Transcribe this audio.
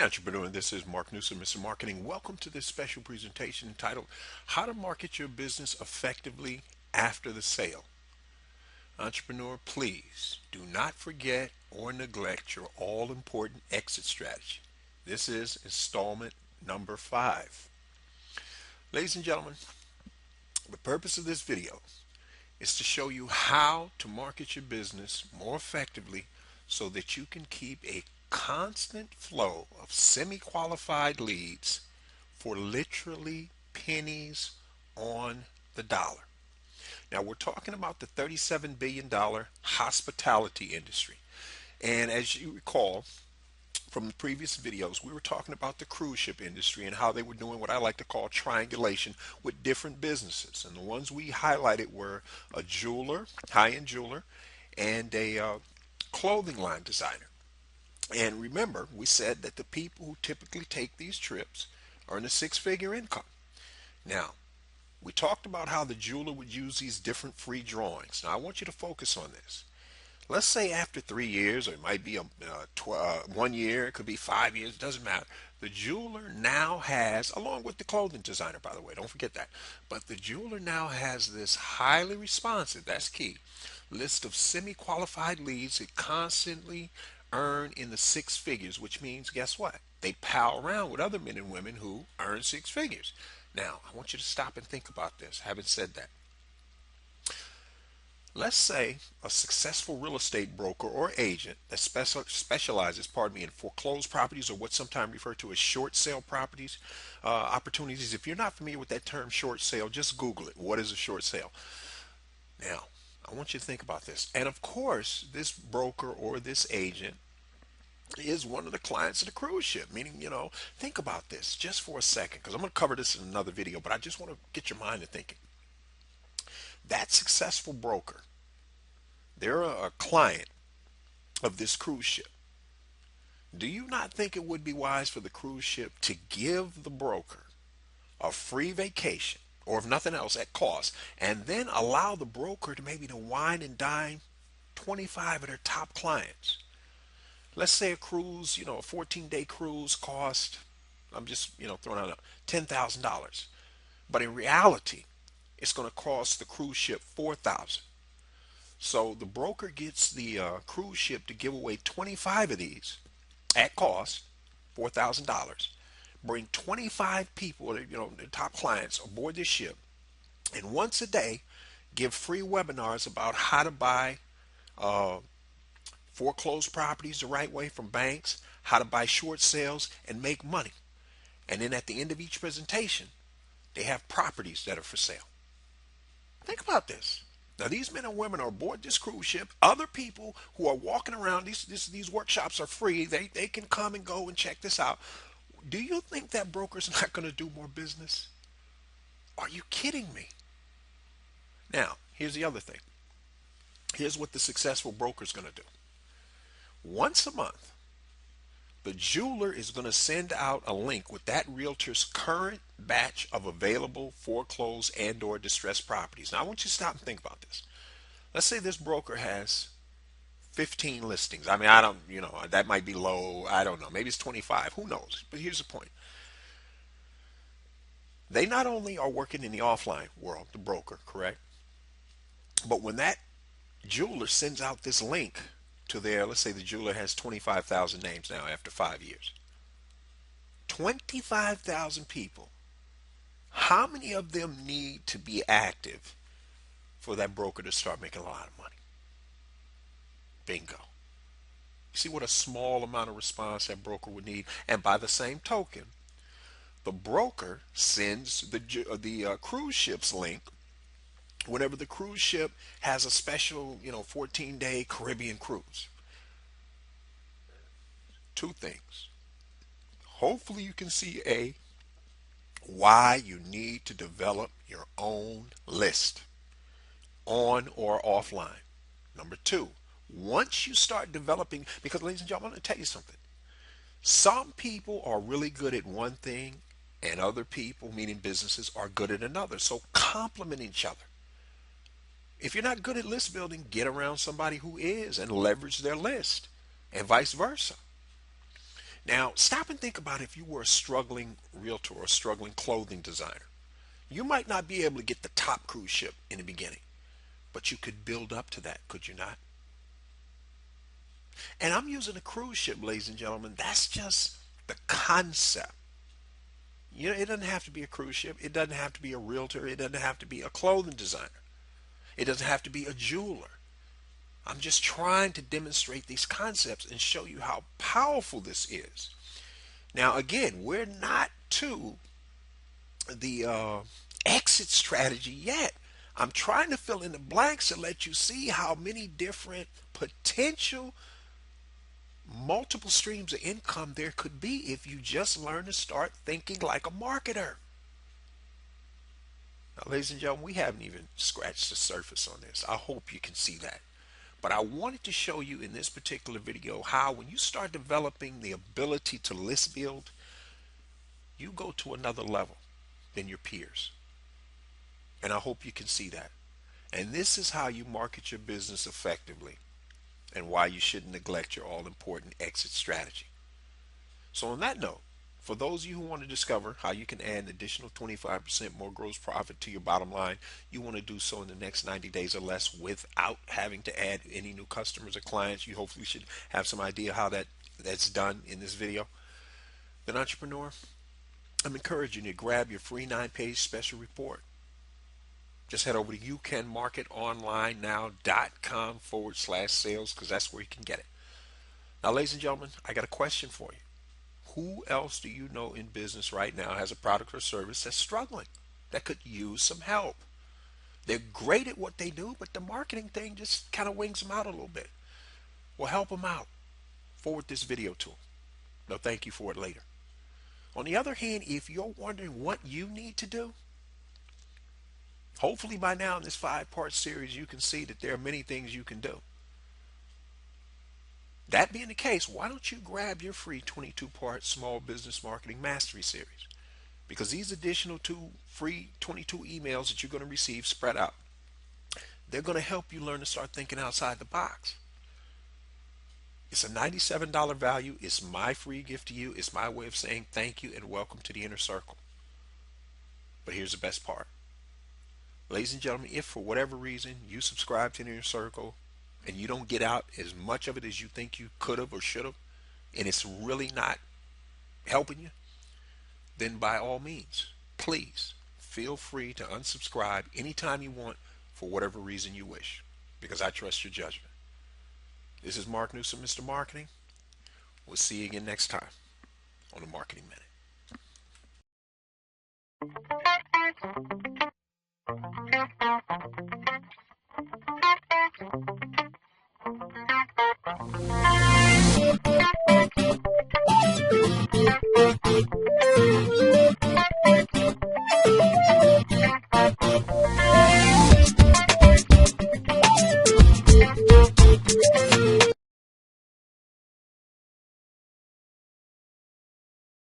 Entrepreneur, this is Mark Newsom, Mr. Marketing. Welcome to this special presentation entitled How to Market Your Business Effectively After the Sale. Entrepreneur, please do not forget or neglect your all important exit strategy. This is installment number 5. Ladies and gentlemen, the purpose of this video is to show you how to market your business more effectively so that you can keep a constant flow of semi-qualified leads for literally pennies on the dollar. Now we're talking about the $37 billion hospitality industry. And as you recall from the previous videos, we were talking about the cruise ship industry and how they were doing what I like to call triangulation with different businesses. And the ones we highlighted were a jeweler, high-end jeweler, and a clothing line designer. And remember, we said that the people who typically take these trips earn a six-figure income. Now, we talked about how the jeweler would use these different free drawings. Now, I want you to focus on this. Let's say after 3 years, or it might be 1 year, it could be 5 years, it doesn't matter. The jeweler now has, along with the clothing designer, by the way, don't forget that, but the jeweler now has this highly responsive, that's key, list of semi-qualified leads that constantly earn in the six figures, which means, guess what? They pal around with other men and women who earn six figures. Now, I want you to stop and think about this. Having said that, let's say a successful real estate broker or agent that specializes, in foreclosed properties or what's sometimes referred to as short sale properties, opportunities. If you're not familiar with that term short sale, just Google it. What is a short sale? Now, I want you to think about this. And of course, this broker or this agent is one of the clients of the cruise ship. Meaning, think about this just for a second, because I'm going to cover this in another video, but I just want to get your mind to thinking. That successful broker, they're a client of this cruise ship. Do you not think it would be wise for the cruise ship to give the broker a free vacation, or if nothing else at cost, and then allow the broker to maybe to wine and dine 25 of their top clients? Let's say a cruise, a 14-day cruise cost, I'm just, throwing out $10,000. But in reality, it's going to cost the cruise ship $4,000. So the broker gets the cruise ship to give away 25 of these at cost, $4,000. Bring 25 people, the top clients aboard this ship, and once a day give free webinars about how to buy foreclosed properties the right way from banks, how to buy short sales and make money. And then at the end of each presentation, they have properties that are for sale. Think about this. Now, these men and women are aboard this cruise ship. Other people who are walking around, these workshops are free. They can come and go and check this out. Do you think that broker's not going to do more business? Are you kidding me? Now, here's the other thing. Here's what the successful broker's going to do. Once a month, the jeweler is going to send out a link with that realtor's current batch of available foreclosed and or distressed properties. Now, I want you to stop and think about this. Let's say this broker has 15 listings. I mean, I don't, that might be low. I don't know. Maybe it's 25. Who knows? But here's the point. They not only are working in the offline world, the broker, correct? But when that jeweler sends out this link to their, let's say the jeweler has 25,000 names now after 5 years. 25,000 people. How many of them need to be active for that broker to start making a lot of money? Bingo. You see what a small amount of response that broker would need? And by the same token, the broker sends the cruise ship's link whenever the cruise ship has a special, 14-day Caribbean cruise. Two things. Hopefully you can see why you need to develop your own list, on or offline. Number two, once you start developing, because ladies and gentlemen, I'm going to tell you something. Some people are really good at one thing and other people, meaning businesses, are good at another. So complement each other. If you're not good at list building, get around somebody who is and leverage their list, and vice versa. Now, stop and think about if you were a struggling realtor or a struggling clothing designer. You might not be able to get the top cruise ship in the beginning, but you could build up to that, could you not? And I'm using a cruise ship, ladies and gentlemen. That's just the concept. You know, it doesn't have to be a cruise ship. It doesn't have to be a realtor. It doesn't have to be a clothing designer. It doesn't have to be a jeweler. I'm just trying to demonstrate these concepts and show you how powerful this is. Now, again, we're not to the exit strategy yet. I'm trying to fill in the blanks to let you see how many different potential multiple streams of income there could be if you just learn to start thinking like a marketer. Now, ladies and gentlemen, we haven't even scratched the surface on this. I hope you can see that. But I wanted to show you in this particular video how when you start developing the ability to list build, you go to another level than your peers. And I hope you can see that. And this is how you market your business effectively and why you shouldn't neglect your all important exit strategy. So on that note, for those of you who want to discover how you can add an additional 25% more gross profit to your bottom line, you want to do so in the next 90 days or less without having to add any new customers or clients. You hopefully should have some idea how that's done in this video. Then entrepreneur, I'm encouraging you to grab your free 9-page special report. Just head over to youcanmarketonlinenow.com/sales because that's where you can get it. Now, ladies and gentlemen, I got a question for you. Who else do you know in business right now has a product or service that's struggling, that could use some help? They're great at what they do, but the marketing thing just kind of wings them out a little bit. Well, help them out. Forward this video to them. They'll thank you for it later. On the other hand, if you're wondering what you need to do, hopefully by now in this 5-part series, you can see that there are many things you can do. That being the case, why don't you grab your free 22-part Small Business Marketing Mastery Series? Because these additional 2 free 22 emails that you're going to receive spread out, they're going to help you learn to start thinking outside the box. It's a $97 value. It's my free gift to you. It's my way of saying thank you and welcome to the inner circle. But here's the best part. Ladies and gentlemen, if for whatever reason you subscribe to the inner circle and you don't get out as much of it as you think you could have or should have, and it's really not helping you, then by all means, please feel free to unsubscribe anytime you want for whatever reason you wish, because I trust your judgment. This is Mark Newsom, Mr. Marketing. We'll see you again next time on the Marketing Minute.